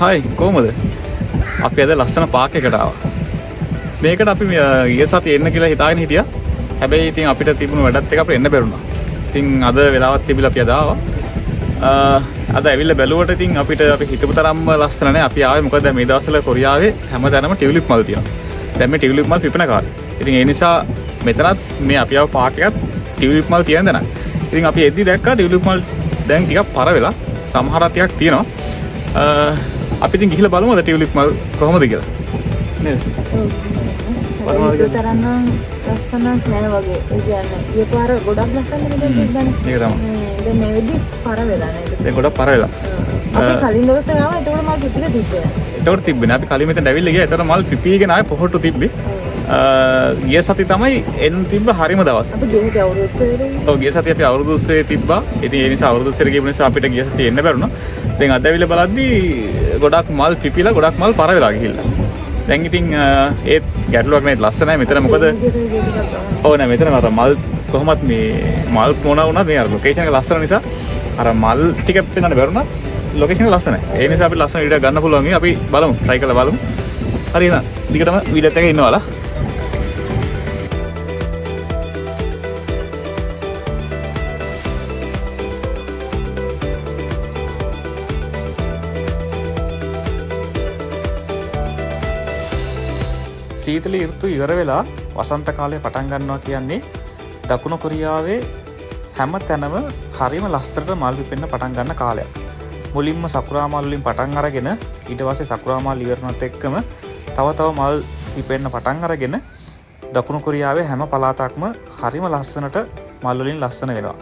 හයි කොහමද? අපි අද ලස්සන පාක් එකට ආවා. මේකට අපි ඊයේ සතියේ එන්න කියලා හිතාගෙන හිටියා. හැබැයි ඉතින් අපිට තිබුණු වැඩත් එක අපිට එන්න බැරුණා. ඉතින් අද වෙලාවක් තිබිලා අපි අද ආවා. අද ඇවිල්ලා බැලුවට ඉතින් අපිට අපි හිතපු තරම්ම ලස්සන නැහැ. අපි ආවේ මොකද මේ දවස්වල කොරියාවේ හැමතැනම ටියුලිප් මල් තියෙනවා. දැන් මේ ටියුලිප් මල් පිපෙන කාලේ. ඉතින් ඒ නිසා මෙතනත් මේ අපි ආව පාක් එකත් ටියුලිප් මල් තියෙන දණක්. ඉතින් අපි එද්දි දැක්කා ටියුලිප් මල් දැන් ටිකක් පර වෙලා සමහරක් ටිකක් තියෙනවා. අපි ඉතින් ගිහිල්ලා බලමුද ටියුලිප් මල් කොහොමද කියලා. නේද? බලමුද තරන්න ලස්සනක් නෑ වගේ. ඒ කියන්නේ ඊ පාර ගොඩක් ලස්සනද දැන් තිබ්බනේ. ඒක තමයි. දැන් මේ වෙදි පර වෙලා නේද? දැන් ගොඩක් පර වෙලා. අපි කලින් දවසේ ආවා එතකොට මල් පිපිලා තිබ්බේ. එතකොට තිබ්බේ. අපි කලින් මෙතන ඇවිල්ලා ගියා. එතකොට මල් පිපීගෙන ආයේ පොහොට්ටු තිබ්බේ. ගිය සති තමයි එන්න තිබ්බ හරිම දවස්. අපි ගියේ අවුරුදු උත්සවයේ. ඔව් ගිය සති අපි අවුරුදු උත්සවයේ තිබ්බා. ඉතින් ඒ නිසා අවුරුදු උත්සවයේ ගිය නිසා අපිට ගිය සති එන්න බැරුණා. දැන් අද ඇවිල්ලා බලද්දී ගොඩක් මල් පිපිලා ගොඩක් මල් පර වෙලා ගිහිල්ලා. දැන් ඉතින් ඒත් ගැටලුවක් නෑ ලස්සනයි මෙතන මොකද ඔව් නෑ මෙතන අර මල් කොහොමත් මේ මල් මොන වුණත් මේ අර ලොකේෂන් එක ලස්සන නිසා අර මල් ටික පෙන්වන්න බැරුණා ලොකේෂන් එක ලස්සනයි. ඒ නිසා අපිට ලස්සන වීඩියෝ ගන්න පුළුවන්. අපි බලමු try කරලා බලමු. හරි එහෙනම් දිගටම වීඩියෝත් එකේ ඉන්නවලා. සීතල ඍතු ඉවර වෙලා වසන්ත කාලය පටන් ගන්නවා කියන්නේ දකුණු කොරියාවේ හැම තැනම හරිම ලස්සනට මල් පිපෙන්න පටන් ගන්න කාලයක්. මුලින්ම සකුරා මල් වලින් පටන් අරගෙන ඊට පස්සේ සකුරා මල් ඉවර වුණත් එක්කම තව මල් පිපෙන්න පටන් අරගෙන දකුණු කොරියාවේ හැම පළාතක්ම හරිම ලස්සනට මල් වලින් ලස්සන වෙනවා.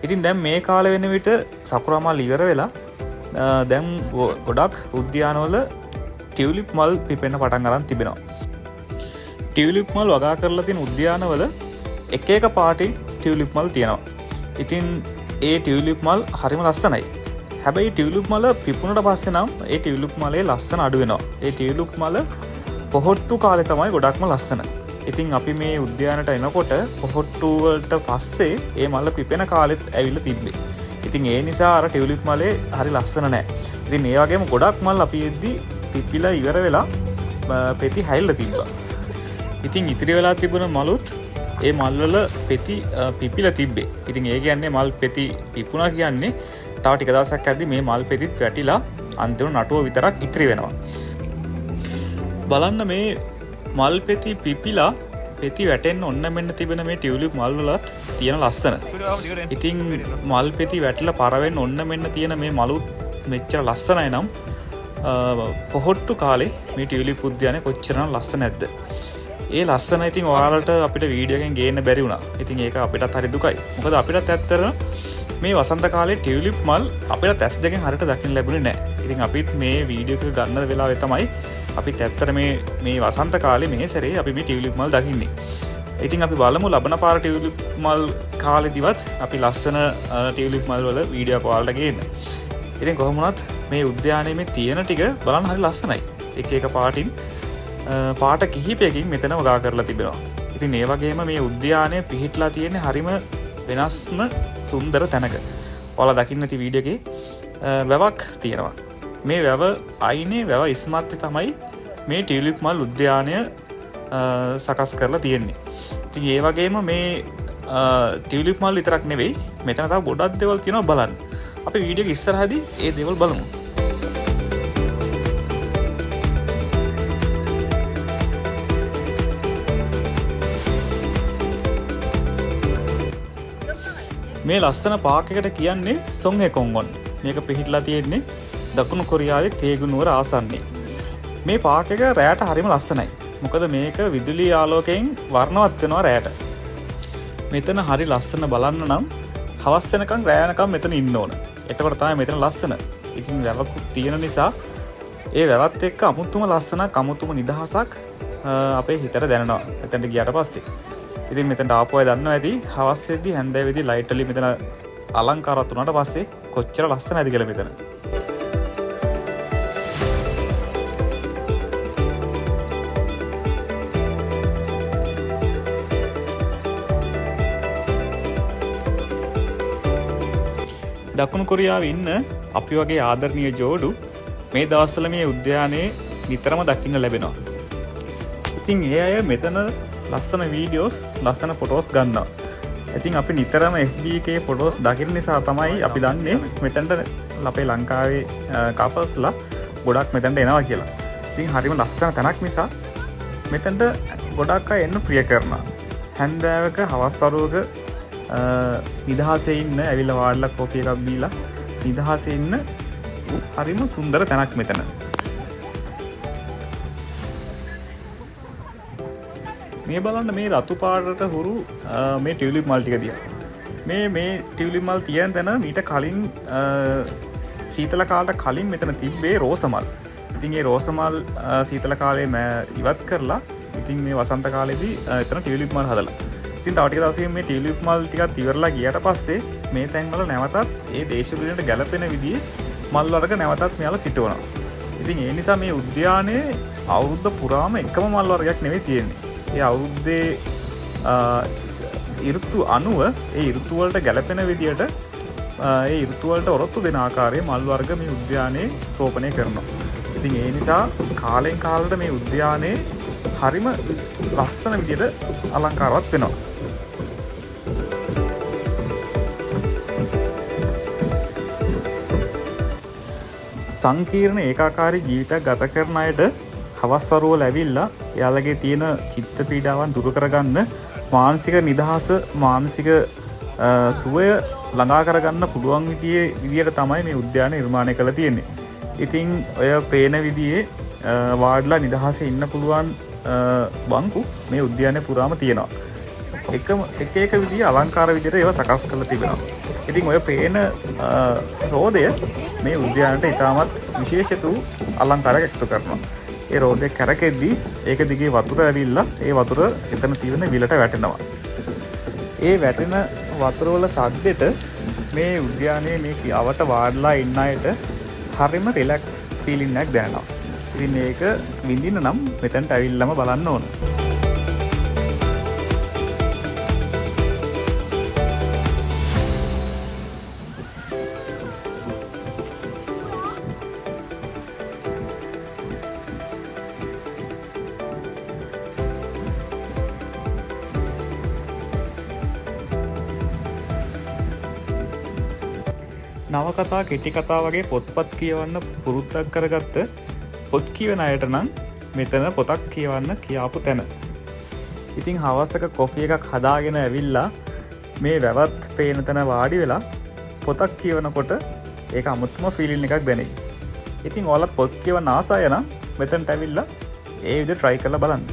ඉතින් දැන් මේ කාලෙ වෙන විට සකුරා මල් ඉවර වෙලා දැන් ගොඩක් උද්‍යානවල ටියුලිප් මල් පිපෙන්න පටන් අරන් තිබෙනවා. ටියුලිප් මල් වගා කරලා තියෙන උද්‍යානවල එක එක පාටින් ටියුලිප් මල් තියෙනවා. ඉතින් ඒ ටියුලිප් මල් හරිම ලස්සනයි. හැබැයි ටියුලිප් මල පිපුණට පස්සේ නම් ඒ ටියුලිප් මලේ ලස්සන අඩු වෙනවා. ඒ ටියුලිප් මල පොහොට්ටු කාලේ තමයි ගොඩක්ම ලස්සන. ඉතින් අපි මේ උද්‍යානයට එනකොට පොහොට්ටු වලට පස්සේ ඒ මල පිපෙන කාලෙත් ඇවිල්ලා තිබ්බේ. ඉතින් ඒ නිසා අර ටියුලිප් මලේ හරි ලස්සන නැහැ. ඉතින් ඒ වගේම ගොඩක් මල් අපි එද්දි පිපිලා ඉවර වෙලා පෙති හැල්ලා තිබ්බා. ඉතින් ඉතිරි වෙලා තිබුණ මලුත් ඒ මල්වල පෙති පිපිලා තිබ්බේ. ඉතින් ඒ කියන්නේ මල් පෙති පිපුණා කියන්නේ තව ටික දවසක් ඇද්දි මේ මල් පෙතිත් වැටිලා අන්තිම නටුව විතරක් ඉතිරි වෙනවා. බලන්න මේ මල් පෙති පිපිලා පෙති වැටෙන්න ඔන්න මෙන්න තිබෙන මේ ටියුලිප් මල් වලත් තියෙන ලස්සන. ඉතින් මල් පෙති වැටිලා පර වෙන්න ඔන්න මෙන්න තියෙන මේ මලුත් මෙච්චර ලස්සනයි නම් පොහොට්ටු කාලේ මේ ටියුලිප් උද්‍යානය කොච්චරනම් ලස්සන නැද්ද? ඒ ලස්සන ඉතින් ඔයාලට අපිට වීඩියෝ එකෙන් ගේන්න බැරි වුණා. ඉතින් ඒක අපිටත් හරි දුකයි. මොකද අපිටත් ඇත්තටම මේ වසන්ත කාලේ ටියුලිප් මල් අපිට ඇස් දෙකෙන් හරියට දකින්න ලැබුණේ නැහැ. ඉතින් අපිත් මේ වීඩියෝ එක ගන්න වෙලාවේ තමයි අපිත් ඇත්තට මේ වසන්ත කාලේ මේ සැරේ අපි මේ ටියුලිප් මල් දකින්නේ. ඉතින් අපි බලමු ලබන පාර ටියුලිප් මල් කාලෙදිවත් අපි ලස්සන ටියුලිප් මල් වල වීඩියෝ එක ඔයාලට ගේන්න. ඉතින් කොහොම වුණත් මේ උද්‍යානයේ මේ තියෙන ටික බලන්න හරි ලස්සනයි. එක එක පාටින් පාට කිහිපයකින් මෙතන වගා කරලා තිබෙනවා. ඉතින් ඒ වගේම මේ උද්‍යානය පිහිටලා තියෙන හරිම වෙනස්ම සුන්දර තැනක. ඔයාලා දකින්න ඇති වීඩියෝ එකේ වැවක් තියෙනවා. මේ වැව අයිනේ වැව ඉස්මත්තේ තමයි මේ ටියුලිප් මල් උද්‍යානය සකස් කරලා තියෙන්නේ. ඉතින් ඒ වගේම මේ ටියුලිප් මල් විතරක් නෙවෙයි මෙතන තව ගොඩක් දේවල් තියෙනවා බලන්න. අපි වීඩියෝ එක ඉස්සරහදී ඒ දේවල් බලමු. මේ ලස්සන පාක් එකට කියන්නේ සොන්හෙකොන්ගොන්. මේක පිහිටලා තියෙන්නේ දකුණු කොරියාවේ තේගුනුවර ආසන්නයේ. මේ පාක් එක රැයට හරිම ලස්සනයි. මොකද මේක විදුලි ආලෝකයෙන් වර්ණවත් වෙනවා රැයට. මෙතන හරි ලස්සන බලන්න නම් හවස් වෙනකන් රැය වෙනකන් මෙතන ඉන්න ඕන. එතකොට තමයි මෙතන ලස්සන. ඉතින් වැවකුත් තියෙන නිසා ඒ වැවත් එක්ක අමුතුම ලස්සනක් අමුතුම නිදහසක් අපේ හිතට දැනෙනවා. එතනට ගියාට පස්සේ ඉතින් මෙතනට ආපු අය දන්නවා ඇති හවස් වෙද්දී හැන්දෑවෙදී ලයිට් වලින් මෙතන අලංකාරවත් වුණාට පස්සේ කොච්චර ලස්සනයිද කියලා මෙතන. දකුණු කොරියාවේ ඉන්න අපි වගේ ආදරණීය ජෝඩු මේ දවස්වල මේ උද්‍යානයේ නිතරම දකින්න ලැබෙනවා. ඉතින් ඒ අය මෙතන ලස්සන වීඩියෝස් ලස්සන ෆොටෝස් ගන්නවා. ඉතින් අපි නිතරම FB එකේ ෆොටෝස් දකින්න නිසා තමයි අපි දන්නේ මෙතනට අපේ ලංකාවේ කපල්ස්ලා ගොඩක් මෙතනට එනවා කියලා. ඉතින් හරිම ලස්සන තැනක් නිසා මෙතනට ගොඩක් අය එන්න ප්‍රිය කරනවා. හැන්දෑවක හවස් වරුවක නිදහසේ ඉන්න ඇවිල්ලා වාඩිලා කෝෆි එකක් බීලා නිදහසේ ඉන්න හරිම සුන්දර තැනක් මෙතන. මේ බලන්න මේ රතු පාටට හුරු මේ ටියුලිප් මල් ටික දිහා. මේ ටියුලිප් මල් තියෙන තැන මීට කලින් සීතල කාලට කලින් මෙතන තිබ්බේ රෝස මල්. ඉතින් ඒ රෝස මල් සීතල කාලේ ඉවත් කරලා ඉතින් මේ වසන්ත කාලේදී එතන ටියුලිප් මල් හදලා. ඉතින් තව ටික දවසකින් මේ ටියුලිප් මල් ටිකක් ඉවරලා ගියට පස්සේ මේ තැන්වල නැවතත් ඒ දේශප්‍රියන්ට ගැලපෙන විදිහේ මල් වර්ග නැවතත් මෙයාලා සිටවනවා. ඉතින් ඒ නිසා මේ උද්‍යානයේ අවුරුද්ද පුරාම එකම මල් වර්ගයක් නෙවෙයි තියෙන්නේ. ඒ අවුරුද්දේ ඍතු අනුව ඒ ඍතු වලට ගැලපෙන විදිහට ඒ ඍතු වලට ඔරොත්තු දෙන ආකාරයේ මල් වර්ග මේ උද්‍යානයේ රෝපණය කරනවා. ඉතින් ඒ නිසා කාලෙන් කාලට මේ උද්‍යානයේ හරිම ලස්සන විදිහට අලංකාරවත් වෙනවා. සංකීර්ණ ඒකාකාරී ජීවිතයක් ගත කරන අයට හවස් වරුවල ඇවිල්ලා එයාලගේ තියෙන චිත්ත පීඩාවන් දුරු කරගන්න මානසික නිදහස මානසික සුවය ළඟා කරගන්න පුළුවන් විදියට තමයි මේ උද්‍යානය නිර්මාණය කරලා තියෙන්නේ. ඉතින් ඔය පේන විදිහේ වාඩිලා නිදහසේ ඉන්න පුළුවන් බංකු මේ උද්‍යානය පුරාම තියෙනවා. එක විදිහේ අලංකාර විදිහට ඒවා සකස් කරලා තිබෙනවා. ඉතින් ඔය පේන රෝදය මේ උද්‍යානයට ඉතාමත් විශේෂිත වූ අලංකාරයක් එකතු කරනවා. ඒ රෝදය කැරකෙද්දී ඒක දිගේ වතුර ඇවිල්ලා ඒ වතුර එතන තියෙන විලට වැටෙනවා. ඒ වැටෙන වතුර වල සද්දෙට මේ උද්‍යානයේ මේ කියාවට වාඩිලා ඉන්න අයට හරිම රිලැක්ස් ෆීලිං එකක් දැනෙනවා. ඉතින් මේක විඳින්න නම් මෙතනට ඇවිල්ලාම බලන්න ඕන. නවකතා කෙටි කතා වගේ පොත්පත් කියවන්න පුරුද්දක් කරගත්ත පොත් කියවන අයට නම් මෙතන පොතක් කියවන්න කියාපු තැන. ඉතින් හවසක කොෆි එකක් හදාගෙන ඇවිල්ලා මේ වැවත් පේන තැන වාඩි වෙලා පොතක් කියවනකොට ඒක අමුතුම ෆීලින් එකක් දැනෙයි. ඉතින් ඔයාලත් පොත් කියවන්න ආසය නම් මෙතනට ඇවිල්ලා ඒ විදිහට try කරලා බලන්න.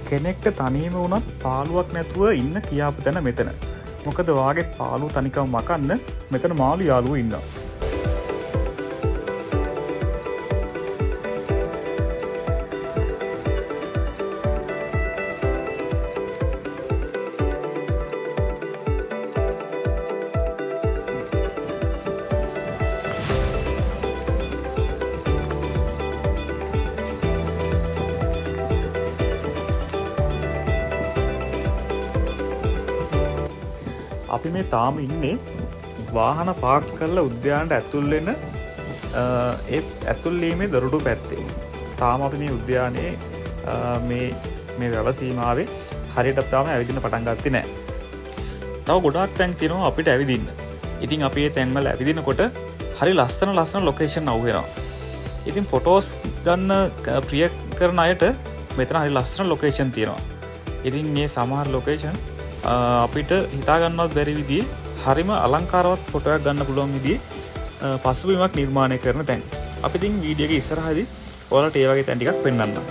කෙනෙක්ට තනියම වුණත් පාළුවක් නැතුව ඉන්න කියාපු තැන මෙතන. මොකද වාගේ පාළු තනිකම මකන්න මෙතන මාළු යාළුවෝ ඉන්නවා. අපි මේ තාම ඉන්නේ වාහන පාක් කරලා උද්‍යානයට ඇතුල් වෙන ඒ ඇතුල් වීමේ දොරටු පැත්තේ. තාම අපි මේ උද්‍යානයේ මේ වැව සීමාවේ හරියට තාම ඇවිදින්න පටන් ගත්තේ නැහැ. තව ගොඩාක් තැන් තියෙනවා අපිට ඇවිදින්න. ඉතින් අපි මේ තැන්වල ඇවිදිනකොට හරි ලස්සන ලොකේෂන් අවු වෙනවා. ඉතින් ෆොටෝස් ගන්න ප්‍රිය කරන අයට මෙතන හරි ලස්සන ලොකේෂන් තියෙනවා. ඉතින් මේ සමහර ලොකේෂන් අපිට හිතා ගන්නවත් බැරි විදිහේ හරිම අලංකාරවත් ෆොටෝ එකක් ගන්න පුළුවන් විදිහේ පසුබිමක් නිර්මාණය කරන තැන්. අපි ඉතින් වීඩියෝ එකේ ඉස්සරහදී ඔයාලට ඒ වගේ තැන් ටිකක් පෙන්වන්නම්.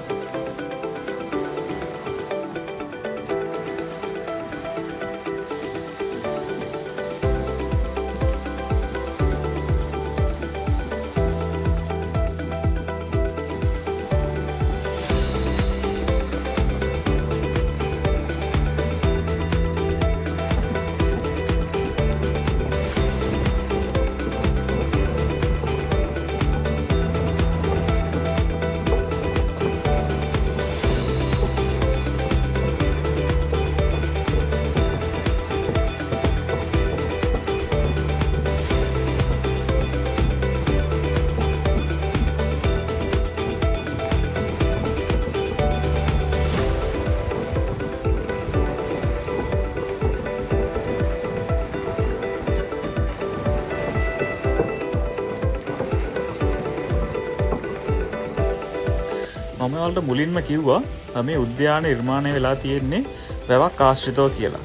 මම ඔයාලට මුලින්ම කිව්වා මේ උද්‍යාන නිර්මාණය වෙලා තියෙන්නේ වැවක් ආශ්‍රිතව කියලා.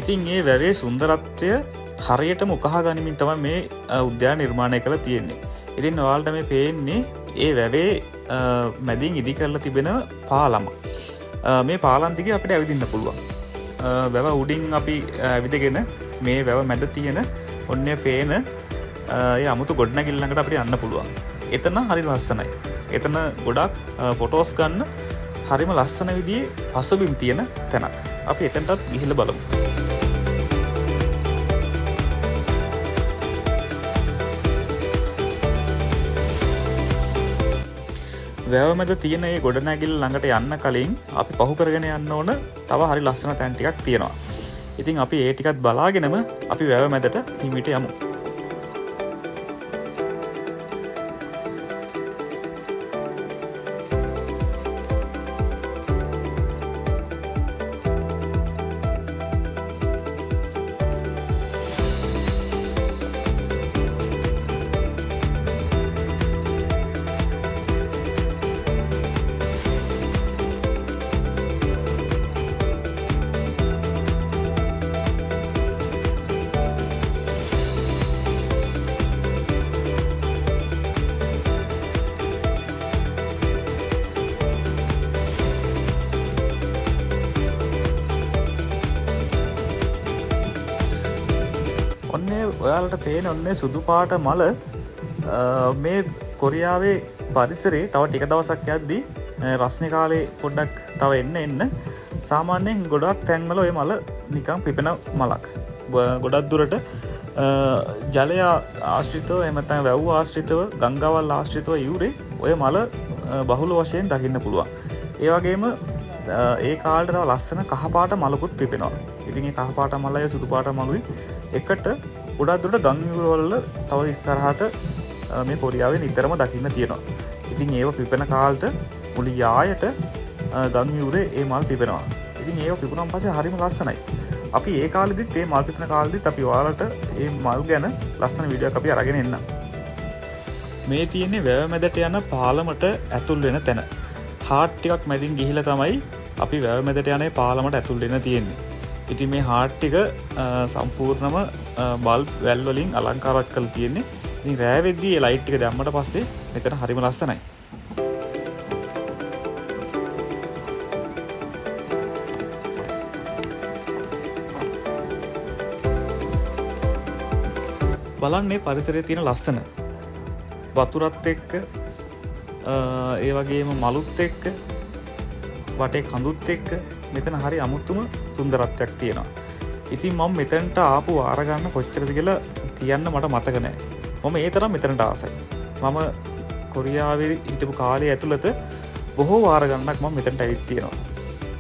ඉතින් මේ වැවේ සුන්දරත්වය හරියටම උකහා ගනිමින් තමයි මේ උද්‍යාන නිර්මාණය කරලා තියෙන්නේ. ඉතින් ඔයාලට මේ පේන්නේ ඒ වැවේ මැදින් ඉදි කරලා තිබෙන පාලම. මේ පාලම් දිගේ අපිට ඇවිදින්න පුළුවන්. වැව උඩින් අපි ඇවිදගෙන මේ වැව මැද තියෙන ඔන්නේ පේන ඒ අමුතු ගොඩනැගිල්ල ළඟට අපිට යන්න පුළුවන්. එතන හරි ලස්සනයි. එතන ගොඩක් ෆොටෝස් ගන්න හරිම ලස්සන විදිහේ පසුබිම් තියෙන තැනක්. අපි එතනටත් ගිහිල්ලා බලමු. වැව මැද තියෙන මේ ගොඩනැගිල්ල ළඟට යන්න කලින් අපි පහු කරගෙන යන්න ඕන තව හරි ලස්සන තැන් ටිකක් තියෙනවා. ඉතින් අපි ඒ ටිකත් බලාගෙනම අපි වැව මැදට හිමිට යමු. ඔයාලට පේන ඔන්නේ සුදු පාට මල මේ කොරියාවේ පරිසරේ තව ටික දවසක් යද්දී රස්නේ කාලේ පොඩ්ඩක් තව එන්න සාමාන්‍යයෙන් ගොඩක් තැන්වල ওই මල නිකන් පිපෙන මලක්. ගොඩක් දුරට ජලය ආශ්‍රිතව එහෙම නැත්නම් වැව් ආශ්‍රිතව ගංගාවල් ආශ්‍රිතව යූරේ ඔය මල බහුල වශයෙන් දකින්න පුළුවන්. ඒ වගේම ඒ කාලේට තව ලස්සන කහ පාට මලකුත් පිපෙනවා. ඉතින් මේ කහ පාට මලයි සුදු පාට මලුයි එකට ගොඩක් දුරට ගංගාවල තව ඉස්සරහට මේ කොරියාවේ නිතරම දකින්න තියෙනවා. ඉතින් ඒව පිපෙන කාලෙට මුළු යායට ගංගාවුරේ ඒ මල් පිපෙනවා. ඉතින් ඒව පිපුණාන් පස්සේ හරිම ලස්සනයි. අපි ඒ කාලෙදිත් මේ මල් පිපෙන කාලෙදිත් අපි ඔයාලට මේ මල් ගැන ලස්සන වීඩියෝවක් අපි අරගෙන එන්නම්. මේ තියෙන්නේ වැව මැදට යන පාලමට ඇතුල් වෙන තැන. හාට් ටිකක් මැදින් ගිහිලා තමයි අපි වැව මැදට යන පාලමට ඇතුල් වෙන්න තියෙන්නේ. ඉතින් මේ හාට් ටික සම්පූර්ණම බල්බ් වැල් වලින් අලංකාරවත් කරලා තියෙන්නේ. ඉතින් රෑ වෙද්දී මේ ලයිට් ටික දැම්මට පස්සේ මෙතන හරිම ලස්සනයි. බලන්නේ පරිසරයේ තියෙන ලස්සන. වතුරත් එක්ක ඒ වගේම මලුත් එක්ක වටේ කඳුත් එක්ක මෙතන හරි අමුතුම සුන්දරත්වයක් තියෙනවා. ඉතින් මම මෙතනට ආපු වාර ගන්න කොච්චරද කියලා කියන්න මට මතක නැහැ. මම ඒ තරම් මෙතනට ආසයි. මම කොරියාවේ හිටපු කාලේ ඇතුළත බොහෝ වාර ගණනක් මම මෙතනට ඇවිත් තියෙනවා.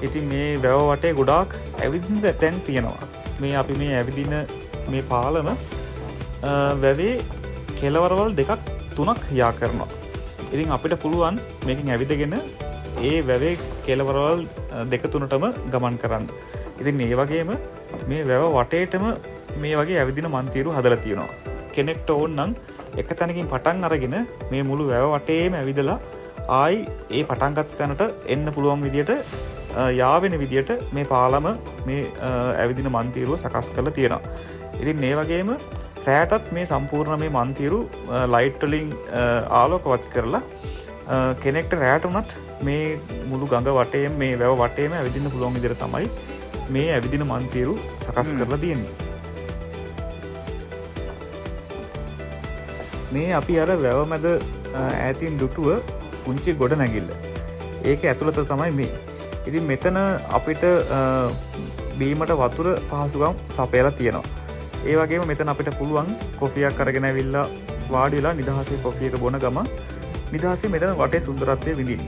ඉතින් මේ වැව වටේ ගොඩාක් ඇවිදින්න තැන් තියෙනවා. මේ අපි මේ ඇවිදින මේ පාලම වැවේ කෙළවරවල් දෙකක් තුනක් යා කරනවා. ඉතින් අපිට පුළුවන් මේකෙන් ඇවිදගෙන ඒ වැවේ කෙළවරවල් දෙක තුනටම ගමන් කරන්න. ඉතින් මේ වගේම මේ වැව වටේටම මේ වගේ ඇවිදින මන්තිරු හදලා තියෙනවා. කෙනෙක්ට ඕන නම් එක තැනකින් පටන් අරගෙන මේ මුළු වැව වටේම ඇවිදලා ආයි ඒ පටන් ගත්ත තැනට එන්න පුළුවන් විදියට යාවෙන විදියට මේ පාලම මේ ඇවිදින මන්තිරුව සකස් කරලා තියෙනවා. ඉතින් මේ වගේම රැයටත් මේ සම්පූර්ණ මේ මන්තිරු ලයිට් වලින් ආලෝකවත් කරලා කෙනෙක්ට රැයට උනත් මේ මුළු ගඟ වටේම මේ වැව වටේම ඇවිදින්න පුළුවන් විදිහට තමයි මේ ඇවිදින මන්තිරු සකස් කරලා තියෙන්නේ. මේ අපි අර වැව මැද ඈතින් දුටුව පුංචි ගොඩ නැගිල්ල. ඒක ඇතුළත තමයි මේ. ඉතින් මෙතන අපිට බීමට වතුර පහසුකම් සපයලා තියෙනවා. ඒ වගේම මෙතන අපිට පුළුවන් කොෆියක් අරගෙන ඇවිල්ලා වාඩි වෙලා නිදහසේ කොෆි එක බොන ගම නිදහසේ මෙතන වටේ සුන්දරත්වය විඳින්න.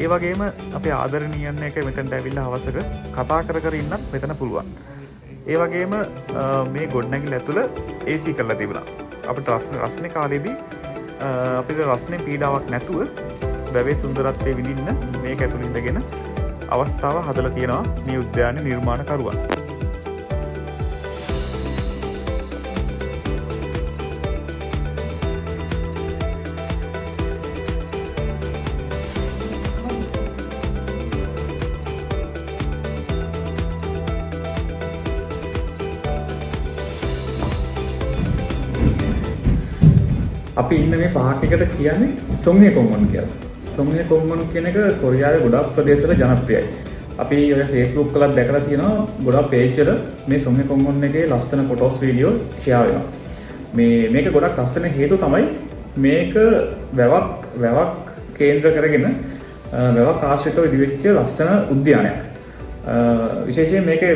ඒ වගේම අපේ ආදරණීයන් එක මෙතනට ඇවිල්ලා හවසක කතා කර කර ඉන්නත් මෙතන පුළුවන්. ඒ වගේම මේ ගොඩනැගිල්ල ඇතුළ AC කරලා තිබුණා. අපිට රස්නේ කාලේදී අපිට රස්නේ පීඩාවක් නැතුව වැවේ සුන්දරත්වය විඳින්න මේක ඇතුළේ ඉඳගෙන අවස්ථාව හදලා තියෙනවා මේ උද්‍යාන නිර්මාණකරුවන්. අපි ඉන්න මේ පාක් එකට කියන්නේ සොන්ගේ කොම්මන් කියලා. සොන්ගේ කොම්මන් කියන එක කොරියාවේ ගොඩක් ප්‍රදේශවල ජනප්‍රියයි. අපි ඔය Facebook වලත් දැකලා තියෙනවා ගොඩක් පේජ් වල මේ සොන්ගේ කොම්මන් එකේ ලස්සන ෆොටෝස් වීඩියෝ ෂෙයා වෙනවා. මේක ගොඩක් ලස්සන හේතුව තමයි මේක වැවක් කේන්ද්‍ර කරගෙන වැවක් ආශ්‍රිතව ඉදිවෙච්ච ලස්සන උද්‍යානයක්. විශේෂයෙන් මේකේ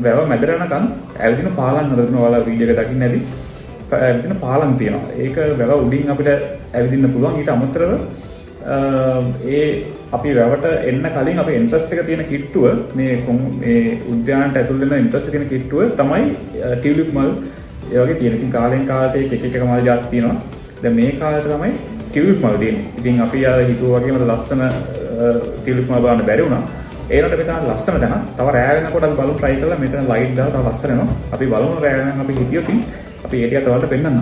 වැව මැදට යනකම් ඇවිදින පාලම් හදන ඔයාලා වීඩියෝ එක දකින්න ඇති. ඇවිදින පාලම් තියෙනවා. ඒක වැව උඩින් අපිට ඇවිදින්න පුළුවන්. ඊට අමතරව අපි වැවට එන්න කලින් අපි එන්ට්‍රස් එක තියෙන කිට්ටුව මේ උද්‍යානයට ඇතුල් වෙන එන්ට්‍රස් එක තියෙන කිට්ටුව තමයි ටියුලිප් මල් ඒ වගේ තියෙන. ඉතින් කාලෙන් කාලට එක මල් ජාති තියෙනවා. දැන් මේ කාලේට තමයි ටියුලිප් මල් තියෙන්නේ. ඉතින් අපි හිතුවා වගේම ලස්සන ටියුලිප් මල් බලන්න බැරි වුණා. ඒනට මෙතන ලස්සන තැන. තව රෑ වෙනකොට අපි බලමු try කරලා මෙතන light දාලා තව ලස්සන වෙනවා. අපි බලමු රෑ වෙනකම් අපි හිටියොත් අපි ඒ ටිකත් ඔයාලට පෙන්නන්නම්.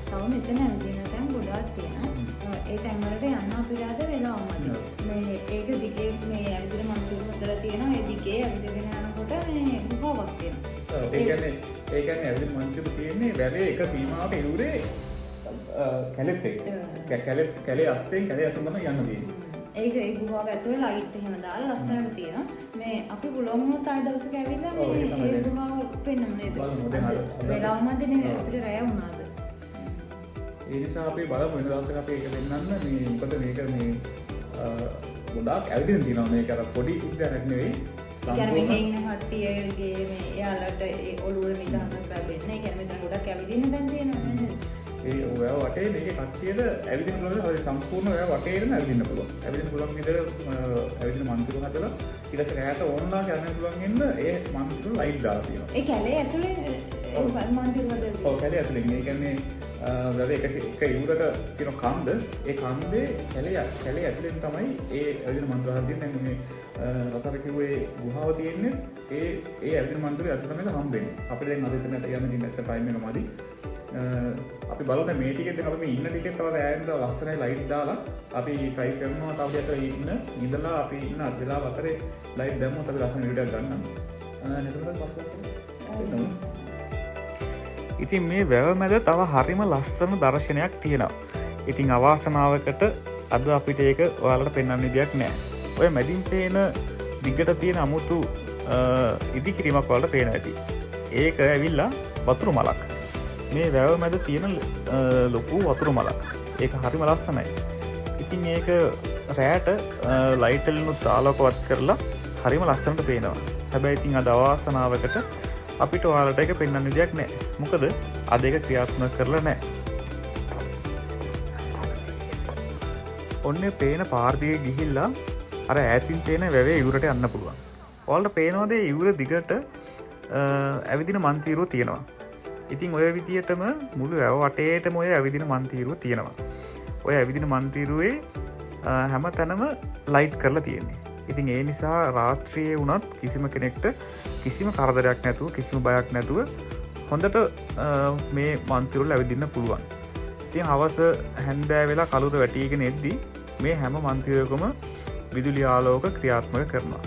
තව මෙතන ඇවිදින තැන් ගොඩාක් තියෙනවා. ඒ තැන් වලට යන්න අපිට අද වෙලාවමදි. මේ ඒක දිගේ මේ ඇවිදින මන්දිර මුතර තියෙනවා. ඒ දිගේ ඇවිදගෙන යනකොට මේ ගුහාවක් තියෙනවා. ඒ කියන්නේ ඇවිදින මන්දිර තියෙන්නේ වැවේ එක සීමාවක ඉවුරේ කැලෙත් එක. කැලේ අස්සෙන් තමයි යන්න තියෙන්නේ. ඒක ඒ ගුහාව ඇතුලේ ලයිට් එහෙම දාලා ලස්සනට තියෙනවා. මේ අපි පුළුවන් වුණොත් ආයෙ දවසක ඇවිල්ලා මේ ඒ ගුහාව පෙන්නමු නේද? වෙලාවමදිනේ අපිට රැය වුණාද? ඒ නිසා අපි බලමු වෙන දවසක අපි ඒක පෙන්නන්න. මේ මොකද මේක මේ ගොඩාක් ඇවිදින්න තියෙනවා. මේක අර පොඩි උද්‍යානයක් නෙවෙයි. කියන්නේ මෙහි ඉන්න කට්ටියගේ මේ එයාලට ඒ ඔළුවේ නිදහසක් ලැබෙන්නේ. ඒ කියන්නේ මෙතන ගොඩක් ඇවිදින්න තැන් තියෙනවා නේද? ඒ ඔය වටේ මේකේ කට්ටියට ඇවිදින්න පුළුවන්. හරි සම්පූර්ණ ඔය වටේටම ඇවිදින්න පුළුවන්. ඇවිදින්න පුළුවන් විදිහට ඇවිදින මන්දිර හදලා ඊට පස්සේ රැයට ඕනලා යන්න පුළුවන් ඉන්න ඒ මන්දිර ලයිට් දාලා තියෙනවා. ඒ කැලේ ඇතුලේ මන්දිර හදලා. ඔව් කැලේ ඇතුලේ. මේ කියන්නේ වැවේ එක ඉවුරක තියෙන කන්ද. ඒ කන්දේ කැලේ ඇතුලෙන් තමයි ඒ ඇවිදින මන්දිර හදලා තියෙන්නේ. දැන් මේ රසර කිව්වේ ගුහාව තියෙන්නේ ඒ ඇවිදින මන්දිරේ ඇතුලේ තමයි හම්බෙන්නේ. අපිට දැන් අද එතනට යන්න තියෙන ඇත්ත ටයිම් එක මදි. අපි බලමු මේ ටිකෙත් අපි මේ ඉන්න ටිකෙත් තව රෑයෙන්ද ලස්සනයි ලයිට් දාලා අපි try කරනවා තව ටිකක් ඉඳලා අපි ඉන්න අද වෙලාව අතරේ ලයිට් දැම්මොත් අපි ලස්සන වීඩියෝ එකක් ගන්නම්. එතකොට පස්සේ ඉතින් මේ වැව මැද තව හරිම ලස්සන දර්ශනයක් තියෙනවා. ඉතින් අවාසනාවකට අද අපිට ඒක ඔයාලට පෙන්වන්න විදියක් නැහැ. ඔය මැදින් පේන දිගට තියෙන අමුතු ඉදිකිරීමක් වලට පේන ඇති. ඒක ඇවිල්ලා වතුරු මලක්. මේ වැව මැද තියෙන ලොකු වතුරු මලක්. ඒක හරිම ලස්සනයි. ඉතින් ඒක රෑට ලයිට් වලිනුත් ආලෝකවත් කරලා හරිම ලස්සනට පේනවා. හැබැයි ඉතින් අද අවාසනාවකට අපිට ඔයාලට ඒක පෙන්වන්න විදියක් නැහැ. මොකද අද ඒක ක්‍රියාත්මක කරලා නැහැ. ඔන්නේ පේන පාර දිගේ ගිහිල්ලා අර ඈතින් පේන වැවේ ඉවුරට යන්න පුළුවන්. ඔයාලට පේනවාද ඒ ඉවුර දිගට ඇවිදින මන්තිරුව තියෙනවා. ඉතින් ඔය විදියටම මුළු වැව වටේටම ඔය ඇවිදින මන්තිරුව තියෙනවා. ඔය ඇවිදින මන්තිරුවේ හැම තැනම ලයිට් කරලා තියෙන්නේ. ඉතින් ඒ නිසා රාත්‍රියේ වුණත් කිසිම කෙනෙක්ට කිසිම කරදරයක් නැතුව කිසිම බයක් නැතුව හොඳට මේ මන්තිරුවල ඇවිදින්න පුළුවන්. ඉතින් හවස හැන්දෑ වෙලා කළුර වැටීගෙන එද්දී මේ හැම මන්තිරුවකම විදුලි ආලෝක ක්‍රියාත්මක කරනවා.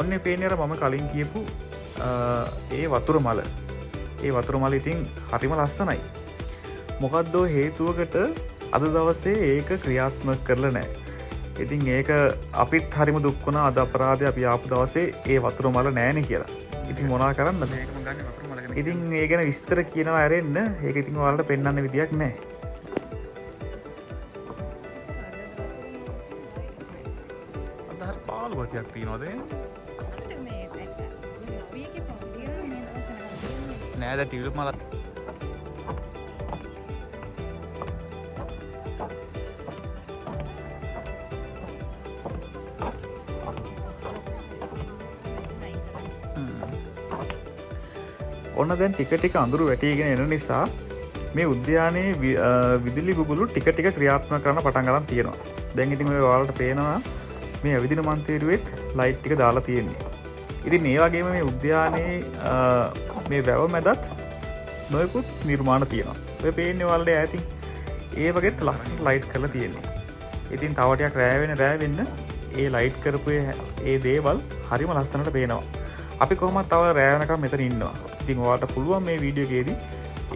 ඔන්නේ පේන්නේ අර මම කලින් කියපු ඒ වතුර මල. ඒ වතුර මල ඉතින් හරිම ලස්සනයි. මොකද්ද හේතුවකට අද දවසේ ඒක ක්‍රියාත්මක කරලා නැහැ. ඉතින් ඒක අපිත් හරිම දුක් වුණා අද අපරාධය අපි ආපු දවසේ ඒ වතුර මල නැහැනේ කියලා. ඉතින් මොනවා කරන්නද? ඉතින් ඒ ගැන විස්තර කියනවා ඇරෙන්න. ඒක ඉතින් ඔයාලට පෙන්වන්න විදියක් නැහැ. අද හරි පාළු වතියක් තියනවද? නෑ දැන් ටියුලිප් මල ඔන්න දැන් ටික අඳුරු වැටීගෙන එන නිසා මේ උද්‍යානයේ විදුලි බුබුලු ටික ක්‍රියාත්මක කරන්න පටන් ගන්න තියෙනවා. දැන් ඉතින් ඔය ඔයාලට පේනවා මේ ඇවිදින මන්තිරුවෙත් ලයිට් ටික දාලා තියෙන්නේ. ඉතින් ඒ වගේම මේ උද්‍යානයේ මේ වැව මැදත් නොයෙකුත් නිර්මාණ තියෙනවා. ඔය පේන්නේ ඔයාලට ඈතින් ඒ වගේත් ලස්සන ලයිට් කරලා තියෙන්නේ. ඉතින් තව ටිකක් රෑ වෙන්න ඒ ලයිට් කරපු ඒ දේවල් හරිම ලස්සනට පේනවා. අපි කොහොමද තව රෑ වෙනකම් මෙතන ඉන්නවා. ඉතින් ඔයාලට පුළුවන් මේ වීඩියෝ එකේදී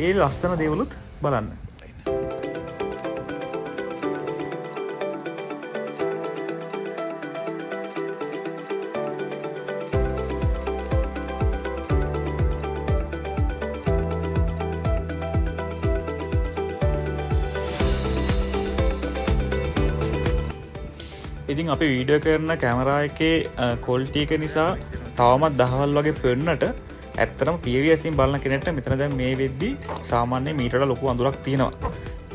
ඒ ලස්සන දේවලුත් බලන්න. ඉතින් අපි වීඩියෝ කරන කැමරා එකේ ක්වොලිටි එක නිසා තවමත් දහවල් වගේ පෙන්නට ඇත්තටම PVSින් බලන කෙනෙක්ට මෙතන දැන් මේ වෙද්දි සාමාන්‍ය මීටරට ලොකු අඳුරක් තියෙනවා.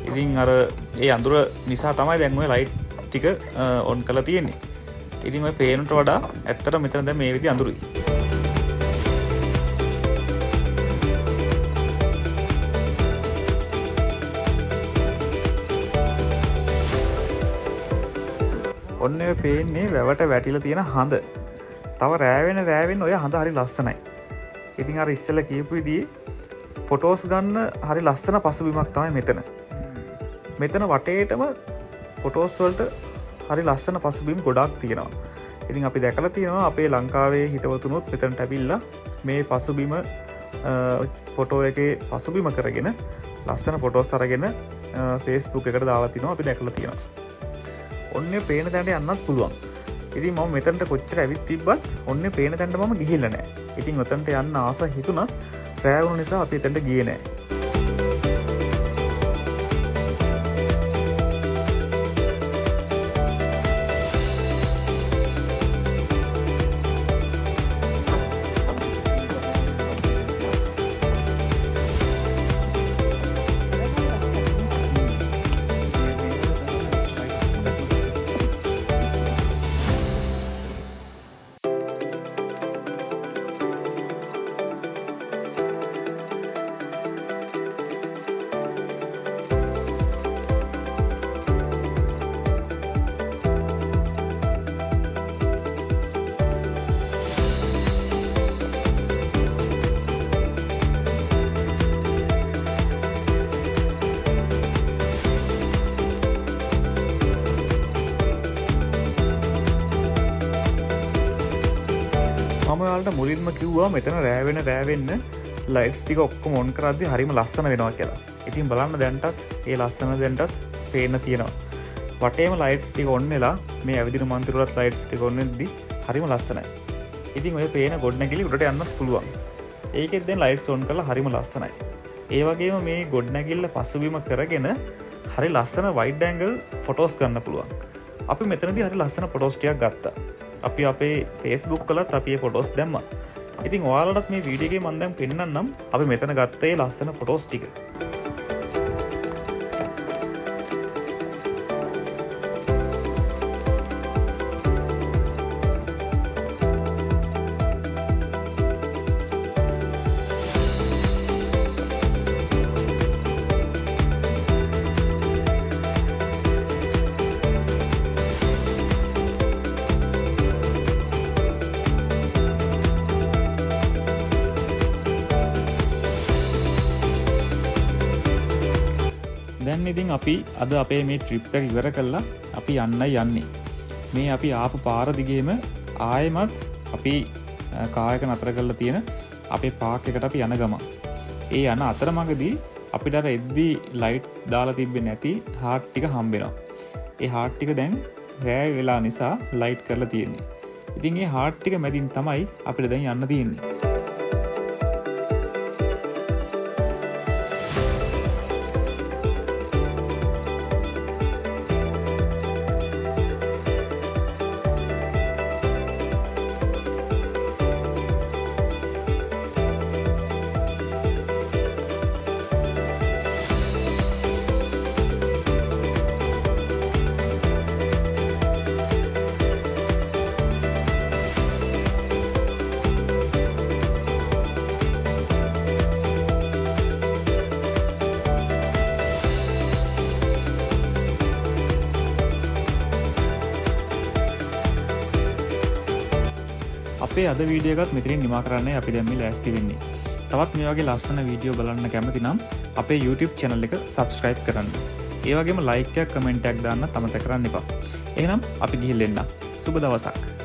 ඉතින් අර ඒ අඳුර නිසා තමයි දැන් ඔය ලයිට් ටික ඔන් කරලා තියෙන්නේ. ඉතින් ඔය පේනට වඩා ඇත්තටම මෙතන දැන් මේ වෙද්දි අඳුරුයි. ඔන්න ඔය පේන්නේ වැවට වැටිලා තියෙන හඳ. තව රෑවෙන ඔය හඳ හරි ලස්සනයි. ඉතින් අර ඉස්සෙල්ලා කියපු විදිහේ ෆොටෝස් ගන්න හරි ලස්සන පසුබිමක් තමයි මෙතන. මෙතන වටේටම ෆොටෝස් වලට හරි ලස්සන පසුබිම් ගොඩක් තියෙනවා. ඉතින් අපි දැකලා තියෙනවා අපේ ලංකාවේ හිතවතුනුත් මෙතනට ඇවිල්ලා මේ පසුබිම ෆොටෝ එකේ පසුබිම කරගෙන ලස්සන ෆොටෝස් අරගෙන Facebook එකට දාලා තිනවා අපි දැකලා තියෙනවා. ඔන්නේ පේන තැනට යන්නත් පුළුවන්. ඉතින් මම මෙතනට කොච්චර ඇවිත් තිබ්බත් ඔන්නේ පේන තැනට මම ගිහිල්ලා නැහැ. ඉතින් ඔතනට යන්න ආස හිතුණත් රෑ වුණ නිසා අපි එතනට ගියේ නැහැ. මම මුලින්ම කිව්වා මෙතන රෑවෙන්න ලයිට්ස් ටික ඔක්කොම ඔන් කරද්දි හරිම ලස්සන වෙනවා කියලා. ඉතින් බලන්න දැන්ටත් ඒ ලස්සන දැන්ටත් පේන්න තියෙනවා. වටේම ලයිට්ස් ටික ඔන් වෙලා මේ ඇවිදින මන්තිර වලත් ලයිට්ස් ටික ඔන් වෙද්දි හරිම ලස්සනයි. ඉතින් ඔය පේන ගොඩනැගිලි උඩට යන්නත් පුළුවන්. ඒකෙත් දැන් ලයිට්ස් ඔන් කරලා හරිම ලස්සනයි. ඒ වගේම මේ ගොඩනැගිල්ල පසුබිම කරගෙන හරි ලස්සන වයිඩ් ඇන්ගල් ෆොටෝස් ගන්න පුළුවන්. අපි මෙතනදී හරි ලස්සන ෆොටෝස් ටිකක් ගත්තා. අපි අපේ Facebook කළත් අපි ෆොටෝස් දැම්මා. ඉතින් ඔයාලටත් මේ වීඩියෝ එකේ මම දැන් පෙන්නන්නම් අපි මෙතන ගත්තේ ලස්සන ෆොටෝස් ටික. දැන් ඉතින් අපි අද අපේ මේ ට්‍රිප් එක ඉවර කළා. අපි යන්නයි යන්නේ. මේ අපි ආපු පාර දිගේම ආයෙමත් අපි කායක නතර කරලා තියෙන අපේ පාක් එකට අපි යන ගමන්. ඒ යන අතරමඟදී අපිට අර එද්දි ලයිට් දාලා තිබ්බේ නැති හාට් ටික හම්බ වෙනවා. ඒ හාට් ටික දැන් රෑ වෙලා නිසා ලයිට් කරලා තියෙන්නේ. ඉතින් මේ හාට් ටික මැදින් තමයි අපිට දැන් යන්න තියෙන්නේ. අපේ අද වීඩියෝ එකත් මෙතනින් නිමා කරන්නයි අපි දැන් මේ ලෑස්ති වෙන්නේ. තවත් මේ වගේ ලස්සන වීඩියෝ බලන්න කැමති නම් අපේ YouTube channel එක subscribe කරන්න. ඒ වගේම like එකක් comment එකක් දාන්න අමතක කරන්න එපා. එහෙනම් අපි ගිහින් එන්න. සුබ දවසක්.